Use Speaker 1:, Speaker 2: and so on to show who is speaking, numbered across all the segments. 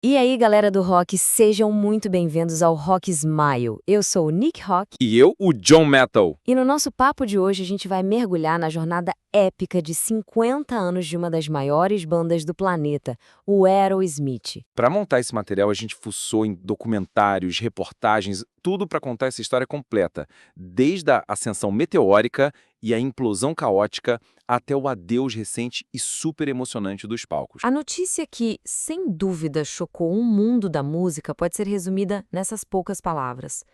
Speaker 1: E aí, galera do rock, sejam muito bem-vindos ao Rock Smile. Eu sou o Nick Rock
Speaker 2: E eu, o John Metal.
Speaker 1: e no nosso papo de hoje a gente vai mergulhar na jornada épica de 50 anos de uma das maiores bandas do planeta, o Aerosmith.
Speaker 2: Para montar esse material, a gente fuçou em documentários, reportagens, tudo para contar essa história completa, desde a ascensão meteórica e a implosão caótica até o adeus recente e super emocionante dos palcos.
Speaker 1: A notícia que, sem dúvida, chocou um mundo da música pode ser resumida nessas poucas palavras.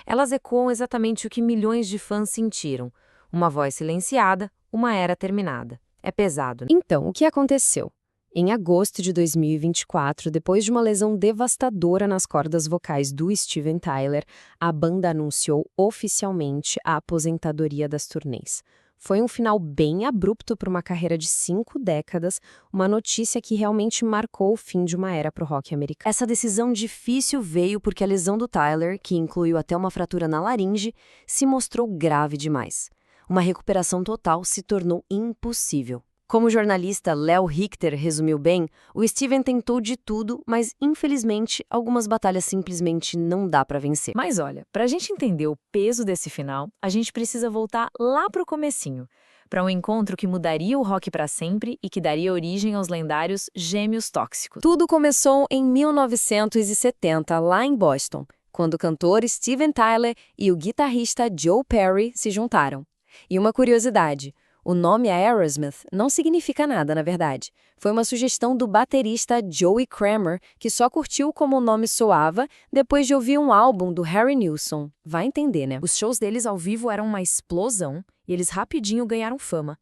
Speaker 1: Elas ecoam exatamente o que milhões de fãs sentiram: uma voz silenciada, uma era terminada. É pesado, né? Então, o que aconteceu? Em agosto de 2024, depois de uma lesão devastadora nas cordas vocais do Steven Tyler, a banda anunciou oficialmente a aposentadoria das turnês. Foi um final bem abrupto para uma carreira de 5 décadas, uma notícia que realmente marcou o fim de uma era para o rock americano. Essa decisão difícil veio porque a lesão do Tyler, que incluiu até uma fratura na laringe, se mostrou grave demais. Uma recuperação total se tornou impossível. Como o jornalista Léo Richter resumiu bem, o Steven tentou de tudo, mas infelizmente algumas batalhas simplesmente não dá pra vencer.
Speaker 3: Mas olha, para a gente entender o peso desse final, a gente precisa voltar lá pro comecinho, para um encontro que mudaria o rock para sempre e que daria origem aos lendários Gêmeos Tóxicos.
Speaker 1: Tudo começou em 1970, lá em Boston, quando o cantor Steven Tyler e o guitarrista Joe Perry se juntaram. E uma curiosidade: o nome Aerosmith não significa nada, na verdade. Foi uma sugestão do baterista Joey Kramer, que só curtiu como o nome soava depois de ouvir um álbum do Harry Nilsson. Vai entender, né?
Speaker 3: Os shows deles ao vivo eram uma explosão e eles rapidinho ganharam fama.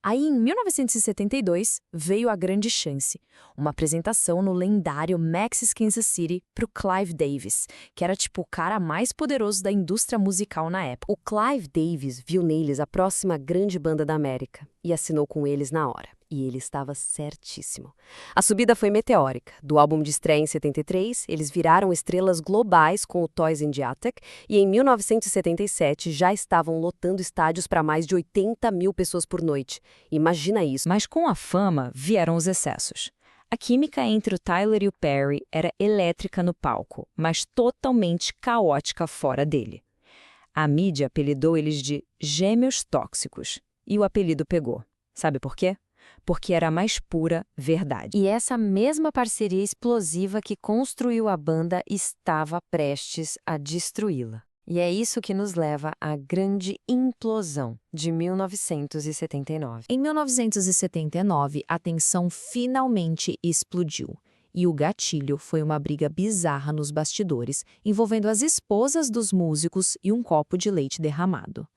Speaker 3: Aí, em 1972, veio a grande chance, uma apresentação no lendário Max's Kansas City pro Clive Davis, que era tipo o cara mais poderoso da indústria musical na época.
Speaker 1: O Clive Davis viu neles a próxima grande banda da América e assinou com eles na hora. E ele estava certíssimo. A subida foi meteórica. Do álbum de estreia em 73, eles viraram estrelas globais com o Toys in the Attic e em 1977 já estavam lotando estádios para mais de 80 mil pessoas por noite. Imagina isso.
Speaker 3: Mas com a fama vieram os excessos. A química entre o Tyler e o Perry era elétrica no palco, mas totalmente caótica fora dele. A mídia apelidou eles de Gêmeos Tóxicos, e o apelido pegou. Sabe por quê? Porque era a mais pura verdade.
Speaker 1: E essa mesma parceria explosiva que construiu a banda estava prestes a destruí-la. E é isso que nos leva à grande implosão de 1979.
Speaker 3: Em 1979, a tensão finalmente explodiu. E o gatilho foi uma briga bizarra nos bastidores, envolvendo as esposas dos músicos e um copo de leite derramado.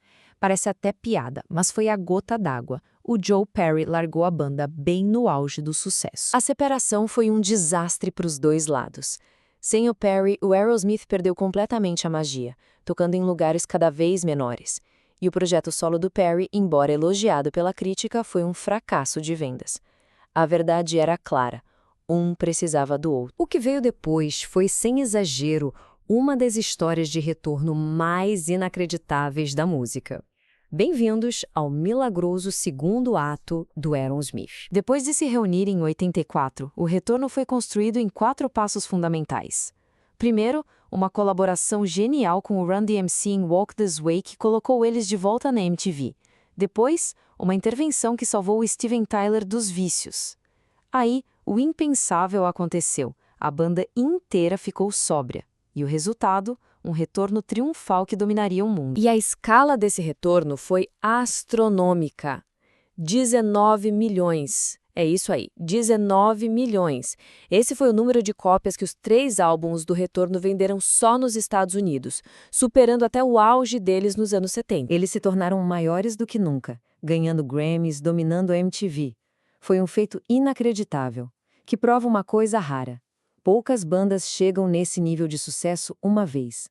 Speaker 3: Parece até piada, mas foi a gota d'água. O Joe Perry largou a banda bem no auge do sucesso.
Speaker 1: A separação foi um desastre para os dois lados. Sem o Perry, o Aerosmith perdeu completamente a magia, tocando em lugares cada vez menores. E o projeto solo do Perry, embora elogiado pela crítica, foi um fracasso de vendas. A verdade era clara: um precisava do outro. O que veio depois foi, sem exagero, uma das histórias de retorno mais inacreditáveis da música. Bem-vindos ao milagroso segundo ato do Aerosmith. Depois de se reunir em 84, o retorno foi construído em 4 passos fundamentais. Primeiro, uma colaboração genial com o Run DMC em Walk This Way que colocou eles de volta na MTV. Depois, uma intervenção que salvou o Steven Tyler dos vícios. Aí, o impensável aconteceu. A banda inteira ficou sóbria. E o resultado, um retorno triunfal que dominaria o mundo. E a escala desse retorno foi astronômica. 19 milhões. É isso aí, 19 milhões. Esse foi o número de cópias que os 3 álbuns do retorno venderam só nos Estados Unidos, superando até o auge deles nos anos 70. Eles se tornaram maiores do que nunca, ganhando Grammys, dominando a MTV. Foi um feito inacreditável, que prova uma coisa rara. Poucas bandas chegam nesse nível de sucesso uma vez.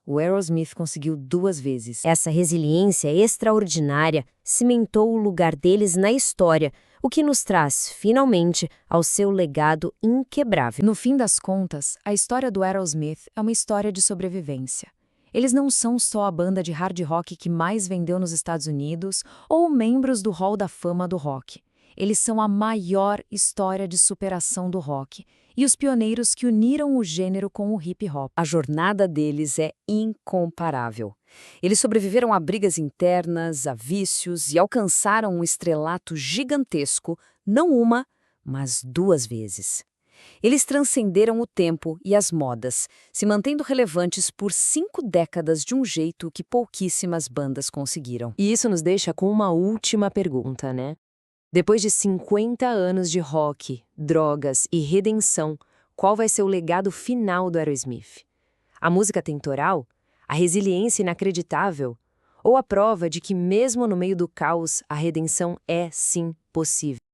Speaker 1: O Aerosmith conseguiu 2 vezes. Essa resiliência extraordinária cimentou o lugar deles na história, o que nos traz, finalmente, ao seu legado inquebrável.
Speaker 3: No fim das contas, a história do Aerosmith é uma história de sobrevivência. Eles não são só a banda de hard rock que mais vendeu nos Estados Unidos ou membros do Hall da Fama do rock. Eles são a maior história de superação do rock e os pioneiros que uniram o gênero com o hip hop.
Speaker 4: A jornada deles é incomparável. Eles sobreviveram a brigas internas, a vícios e alcançaram um estrelato gigantesco, não uma, mas 2 vezes. Eles transcenderam o tempo e as modas, se mantendo relevantes por 5 décadas de um jeito que pouquíssimas bandas conseguiram.
Speaker 1: E isso nos deixa com uma última pergunta, né? Depois de 50 anos de rock, drogas e redenção, qual vai ser o legado final do Aerosmith? A música temporal? A resiliência inacreditável? Ou a prova de que mesmo no meio do caos, a redenção é sim possível?